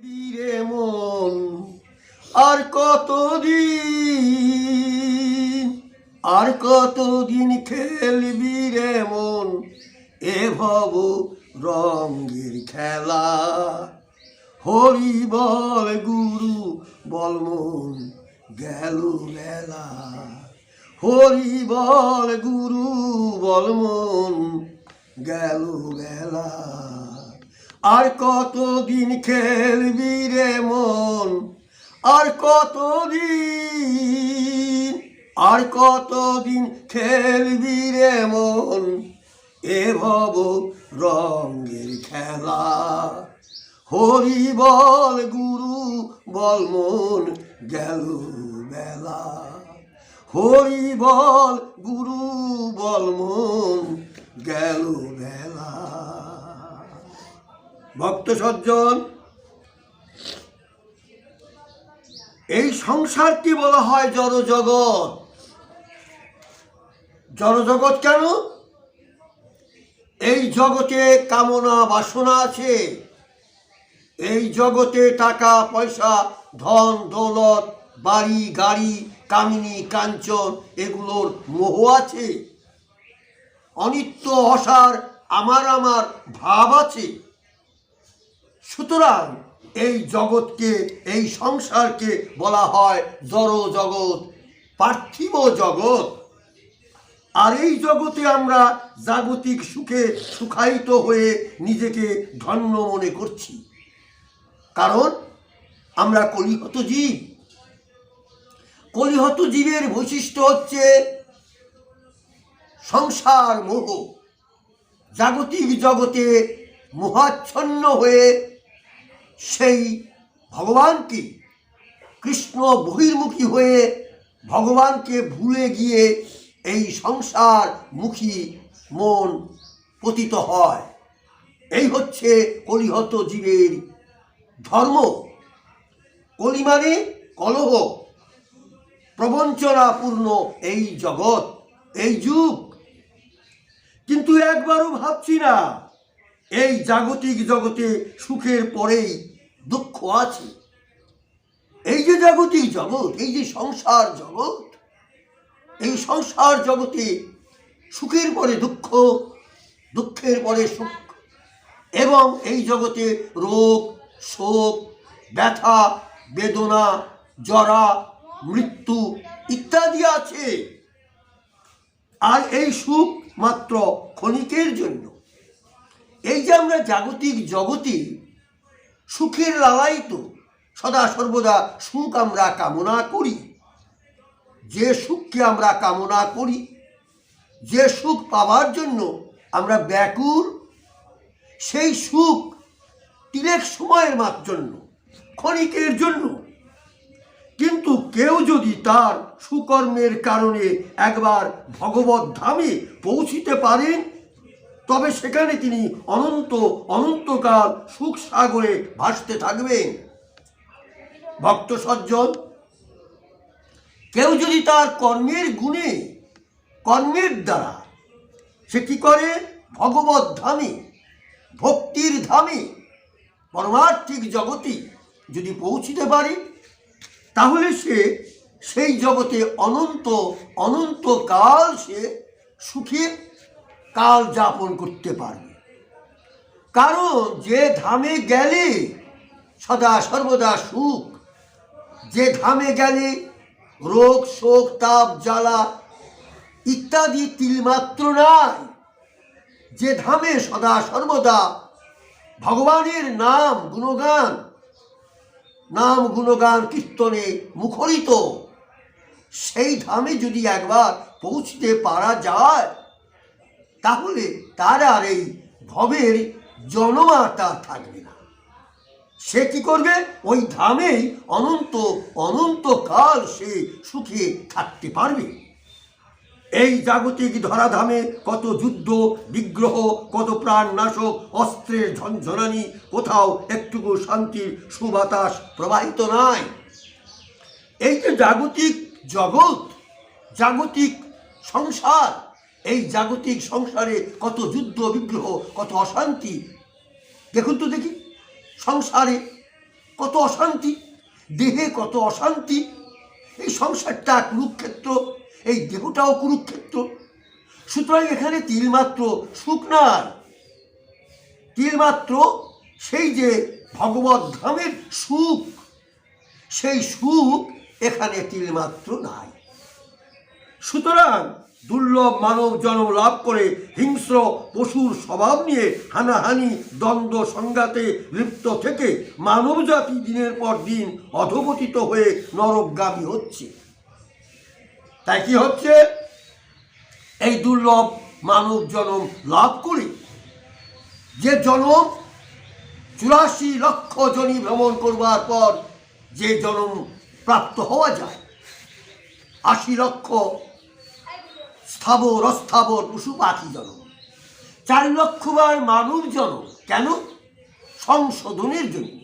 বীরে মন আর কতদিন, আর কতদিন খেলবি রে মন এ ভব রঙের খেলা। হরি বল গুরু বল মন গেল বেলা। হরি বল গুরু বল মন গেল বেলা। আর কতদিন খেলবি রে মন, আর কতদিন, আর কতদিন খেলবি রে মন এ ভব রঙের খেলা। হরি বল গুরু বল মন গেল বেলা। হরি বল গুরু বল মন গেল বেলা। ভক্ত সজ্জন, এই সংসারকে বলা হয় জড়জগৎ। জড়জগৎ কেন? এই জগতে কামনা বাসনা আছে। এই জগতে টাকা পয়সা, ধন দৌলত, বাড়ি গাড়ি, কামিনী কাঞ্চন এগুলোর মোহ আছে। অনিত্য অসার আমার আমার ভাব আছে। সুতরাং এই জগৎকে, এই সংসারকে বলা হয় জড় জগৎ, পার্থিব জগৎ। আর এই জগতে আমরা জাগতিক সুখে সুখায়িত হয়ে নিজেকে ধন্য মনে করছি, কারণ আমরা কলিহত জীব। কলিহত জীবের বৈশিষ্ট্য হচ্ছে সংসার মোহ। জাগতিক জগতে মোহাচ্ছন্ন হয়ে সেই ভগবানকে, কৃষ্ণ বহির্মুখী হয়ে ভগবানকে ভুলে গিয়ে এই সংসারমুখী মন পতিত হয়। এই হচ্ছে কলিহত জীবের ধর্ম। কলি মানে কলহ, প্রবঞ্চনাপূর্ণ এই জগৎ, এই যুগ। কিন্তু একবারও ভাবছি না এই জাগতিক জগতে সুখের পরেই দুঃখ আছে। এই যে জাগতিক জগৎ, এই যে সংসার জগৎ, এই সংসার জগতে সুখের পরে দুঃখ, দুঃখের পরে সুখ, এবং এই জগতে রোগ শোক ব্যথা বেদনা জরা মৃত্যু ইত্যাদি আছে। আর এই সুখ মাত্র ক্ষণিকের জন্য। এই যে আমরা জাগতিক জগতে সুখের লালায়িত, সদা সর্বদা সুখ আমরা কামনা করি। যে সুখকে আমরা কামনা করি, যে সুখ পাওয়ার জন্য আমরা ব্যাকুল, সেই সুখ তিলেক সময়ের জন্য, ক্ষণিকের জন্য। কিন্তু কেউ যদি তার সুকর্মের কারণে একবার ভগবত ধামে পৌঁছিতে পারেন, তবে সেখানে তিনি অনন্ত অনন্তকাল সুখ সাগরে ভাসতে থাকবেন। ভক্ত সজ্জন, কেউ যদি তার কর্মের গুণে, কর্মের দ্বারা সে কি করে? ভগবত ধামে, ভক্তির ধামে, পরমার্থিক জগতে যদি পৌঁছিতে পারে, তাহলে সে সেই জগতে অনন্ত অনন্তকাল সে সুখের কাল যাপন করতে পারবে। কারণ যে ধামে গেলে সদা সর্বদা সুখ, যে ধামে গেলে রোগ শোক তাপ জ্বালা ইত্যাদি তিলমাত্র নাই, যে ধামে সদা সর্বদা ভগবানের নাম গুণগান, নাম গুণগান কীর্তনে মুখরিত, সেই ধামে যদি একবার পৌঁছতে পারা যায়, তাহলে তার আর এই ভবের জনমাতা থাকবে না। সে কি করবে? ওই ধামেই অনন্ত অনন্তকাল সে সুখে থাকতে পারবে। এই জাগতিক ধরাধামে কত যুদ্ধ বিগ্রহ, কত প্রাণ নাশক অস্ত্রের ঝনঝনানি, কোথাও একটুকু শান্তির সুবাতাস প্রবাহিত নাই। এই যে জাগতিক জগৎ, জাগতিক সংসার, এই জাগতিক সংসারে কত যুদ্ধ বিগ্রহ, কত অশান্তি। দেখুন তো দেখি, সংসারে কত অশান্তি, দেহে কত অশান্তি। এই সংসারটা কুরুক্ষেত্র, এই দেহটাও কুরুক্ষেত্র। সুতরাং এখানে তিলমাত্র সুখ নাই, তিলমাত্র সেই যে ভগবত ধামের সুখ, সেই সুখ এখানে তিলমাত্র নাই। সুতরাং দুর্লভ মানব জন্ম লাভ করে হিংস্র পশুর স্বভাব নিয়ে হানাহানি দ্বন্দ্ব সংঘাতে লিপ্ত থেকে মানব জাতি দিনের পর দিন অধঃপতিত হয়ে নরকগামী হচ্ছে। তাই কি হচ্ছে, এই দুর্লভ মানব জন্ম লাভ করে যে জন্ম 84 লক্ষ জনি ভ্রমণ করবার পর যে জন্ম প্রাপ্ত হওয়া যায়, 80 লক্ষ স্থাবর অস্থাবর পশু পাখি জন্ম, 4 লক্ষ বার মানব জন্ম, কেন? সংশোধনের জন্য।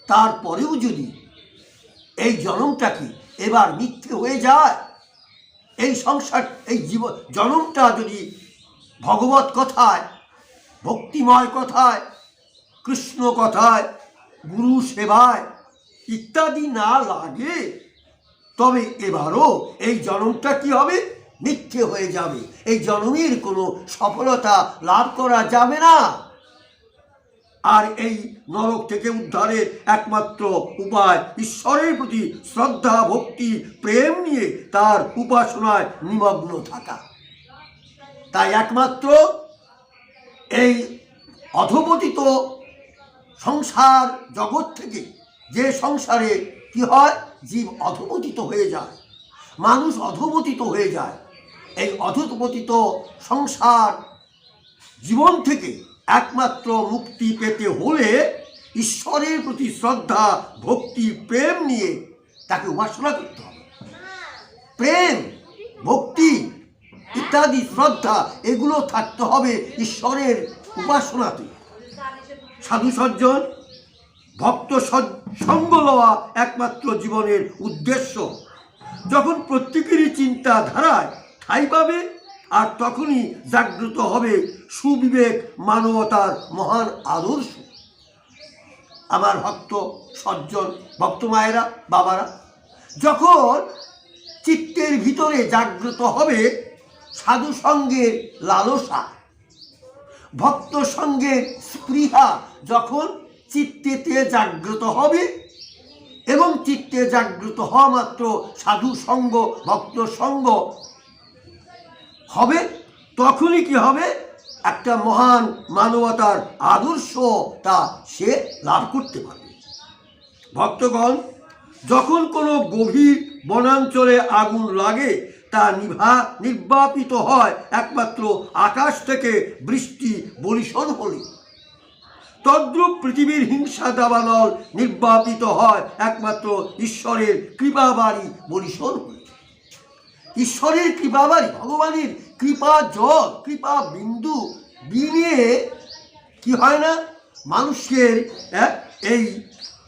তারপরেও যদি এই জন্মটা কি এবার মিথ্যে হয়ে যায়, এই সংসার, এই জীবন জন্মটা যদি ভগবত কথায়, ভক্তিময় কথায়, কৃষ্ণ কথায়, গুরু সেবায় ইত্যাদি না লাগে, তবে এবারও এই জন্মটা কি হবে? মিথ্যে হয়ে যাবে। এই জন্মের কোনো সফলতা লাভ করা যাবে না। আর এই নরক থেকে উদ্ধারের একমাত্র উপায় ঈশ্বরের প্রতি শ্রদ্ধা ভক্তি প্রেম নিয়ে তার উপাসনায় নিমগ্ন থাকা। তাই একমাত্র এই অধঃপতিত সংসার জগৎ থেকে, যে সংসারে কি হয়, জীব অধঃপতিত হয়ে যায়, মানুষ অধঃপতিত হয়ে যায়, এই অধঃপতিত সংসার জীবন থেকে একমাত্র মুক্তি পেতে হলে ঈশ্বরের প্রতি শ্রদ্ধা ভক্তি প্রেম নিয়ে তাকে উপাসনা করতে হবে। প্রেম ভক্তি ইত্যাদি শ্রদ্ধা এগুলো থাকতে হবে ঈশ্বরের উপাসনাতে। সাধু সজ্জন ভক্ত সঙ্গ লওয়া একমাত্র জীবনের উদ্দেশ্য। যখন প্রত্যেকেরই চিন্তাধারায় ঠাঁই পাবে, আর তখনই জাগ্রত হবে সুবিবেক মানবতার মহান আদর্শ। আমার ভক্ত সজ্জন ভক্ত মায়েরা, বাবারা, যখন চিত্তের ভিতরে জাগ্রত হবে সাধু সঙ্গের লালসা, ভক্ত সঙ্গের স্পৃহা, যখন চিত্তেতে জাগ্রত হবে, এবং চিত্তে জাগ্রত হওয়া মাত্র সাধু সঙ্গ ভক্ত সঙ্গ হবে, তখনই কি হবে, একটা মহান মানবতার আদর্শটা সে লাভ করতে পারবে। ভক্তগণ, যখন কোনো গভীর বনাঞ্চলে আগুন লাগে, তা নির্বাপিত হয় একমাত্র আকাশ থেকে বৃষ্টি বর্ষণ হলে। তদ্রূপ পৃথিবীর হিংসা দাবানল নির্বাপিত হয় একমাত্র ঈশ্বরের কৃপাবাড়ি বর্ষণ হলে। ঈশ্বরের কৃপাবাড়ি, ভগবানের কৃপা জল, কৃপা বিন্দু বিনিয়ে কি হয় না, মানুষের এই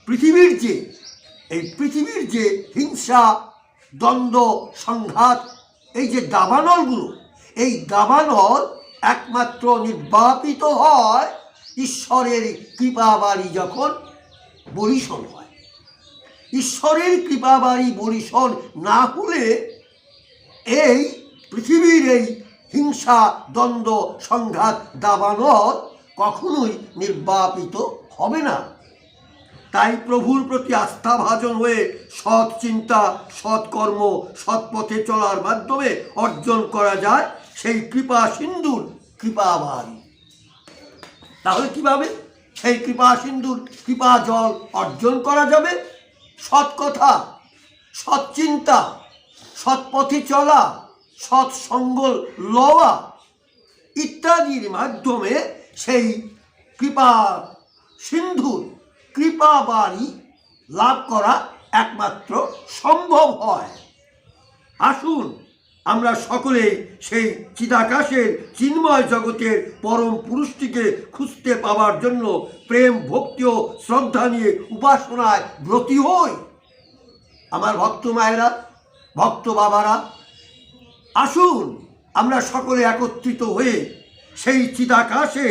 পৃথিবীর যে হিংসা দ্বন্দ্ব সংঘাত, এই যে দাবানলগুলো, এই দাবানল একমাত্র নির্বাপিত হয় ঈশ্বরের কৃপাবাড়ি যখন বর্ষণ হয়। ঈশ্বরের কৃপাবাড়ি বর্ষণ না হলে এই পৃথিবীর এই হিংসা দ্বন্দ্ব সংঘাত দাবানল কখনোই নির্বাপিত হবে না। তাই প্রভুর প্রতি আস্থাভাজন হয়ে সৎ চিন্তা, সৎকর্ম, সৎ পথে চলার মাধ্যমে অর্জন করা যায় সেই কৃপা সিন্ধুর কৃপাবাড়ি। তাহলে কিভাবে সেই কৃপা সিন্ধুর কৃপা জল অর্জন করা যাবে? সৎ কথা, সৎ চিন্তা, সৎ পথে চলা, সৎসঙ্গ লওয়া ইত্যাদির মাধ্যমে সেই কৃপা সিন্ধুর কৃপাবাড়ি লাভ করা একমাত্র সম্ভব হয়। আসুন আমরা সকলেই সেই চিদাকাশের চিন্ময় জগতের পরম পুরুষটিকে খুঁজতে পাওয়ার জন্য প্রেম ভক্তি ও শ্রদ্ধা নিয়ে উপাসনায় ব্রতী হই। আমার ভক্ত মায়েরা, ভক্ত বাবারা, আসুন আমরা সকলে একত্রিত হয়ে সেই চিদাকাশে,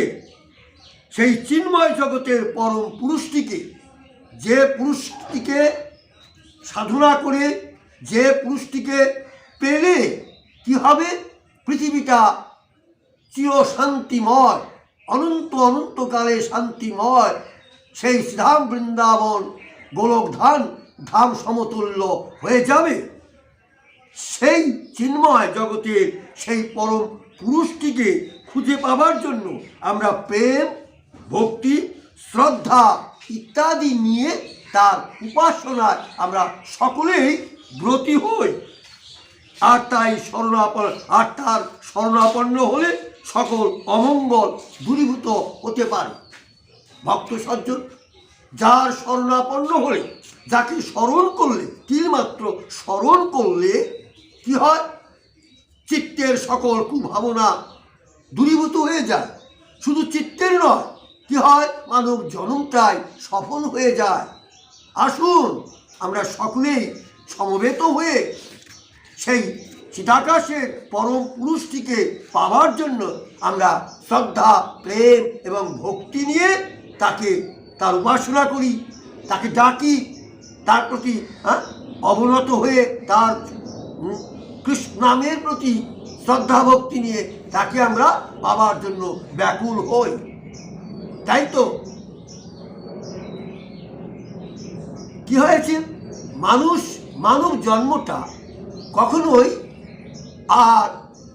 সেই চিন্ময় জগতের পরম পুরুষটিকে যে পুরুষটিকে সাধনা করে, যে পুরুষটিকে পেলে কি হবে, পৃথিবীটা চিরশান্তিময়, অনন্ত অনন্তকালে শান্তিময়, সেই শ্রীধাম বৃন্দাবন গোলকধাম ধাম সমতুল্য হয়ে যাবে। সেই চিন্ময় জগতের সেই পরম পুরুষটিকে খুঁজে পাবার জন্য আমরা প্রেম, ভক্তি, শ্রদ্ধা ইত্যাদি নিয়ে তার উপাসনায় আমরা সকলেই ব্রতী হই। আর তার শরণাপন্ন হলে সকল অমঙ্গল দূরীভূত হতে পারে। ভক্ত সজ্জন যার শরণাপন্ন হলে, যাকে স্মরণ করলে, তিলমাত্র স্মরণ করলে কি হয়, চিত্তের সকল কুভাবনা দূরীভূত হয়ে যায়। শুধু চিত্তের নয়, কি হয়, মানব জন্মটাই সফল হয়ে যায়। আসুন আমরা সকলেই সমবেত হয়ে সেই চিদাকাশের পরম পুরুষটিকে পাওয়ার জন্য আমরা শ্রদ্ধা, প্রেম এবং ভক্তি নিয়ে তার উপাসনা করি, তাকে ডাকি, তার প্রতি অবনত হয়ে তার কৃষ্ণ নামের প্রতি শ্রদ্ধা ভক্তি নিয়ে তাকে আমরা পাওয়ার জন্য ব্যাকুল হই। তাই তো কি হয়েছে, মানব জন্মটা কখনোই আর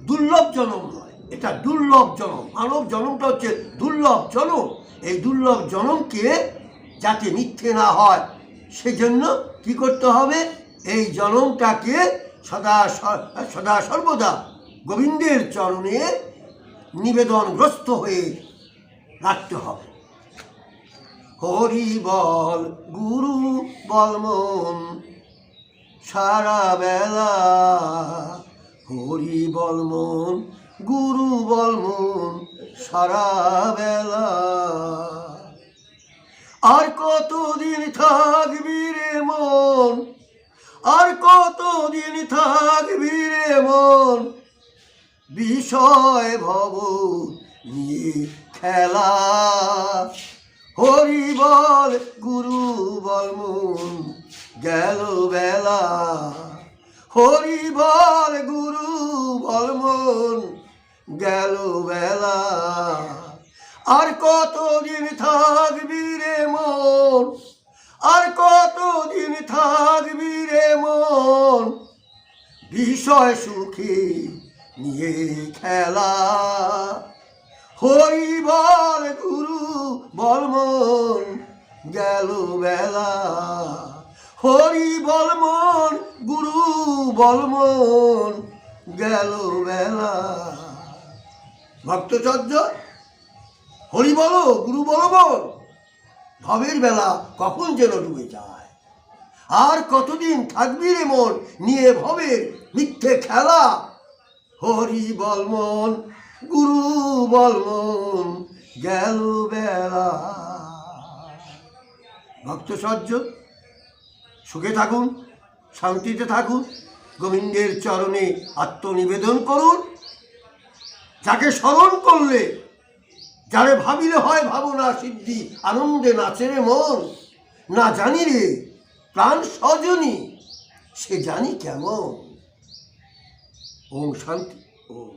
দুর্লভ জন্ম নয়, এটা দুর্লভ জন্ম। মানব জন্মটা হচ্ছে দুর্লভ জন্ম। এই দুর্লভ জন্মকে যাতে মিথ্যে না হয় সেজন্য কি করতে হবে, এই জন্মটাকে সদা সর্বদা গোবিন্দের চরণে নিবেদনগ্রস্ত হয়ে রাখতে হবে। হরি বল গুরু বল মন সারা বেলা, হরি বল মন গুরু বল মন সারা বেলা। আর কতদিন থাকবি রে মন, আর কতদিন থাকবি রে মন, বিষয় ভব নিয়ে খেলা। হরি বল গুরু বল মন গেল বেলা, হরি বল গুরু বল মন গেল বেলা। আর কতদিন থাকবি রে মন, আর কতদিন থাকবি রে মন, বিষয় সুখে নিয়ে খেলা। হরি বল গুরু বল মন গেল বেলা, হরি বল মন গুরু বল মন গেল বেলা। ভক্তচর্য হরি বলো গুরু বলো মন, ভবের বেলা কখন যেন ডুবে যায়। আর কতদিন থাকবি রে মন নিয়ে ভবের মিথ্যে খেলা। হরি বল মন গুরু বল মন গেল বেলা। ভক্ত সজ্জন সুখে থাকুন, শান্তিতে থাকুন, গোবিন্দের চরণে আত্মনিবেদন করুন। যাকে স্মরণ করলে, যারে ভাবিলে হয় ভাবনা সিদ্ধি, আনন্দে নাচে রে মন। না জানি রে প্রাণ সজনী, সে জানি কেমন। ওম শান্তি, ওম।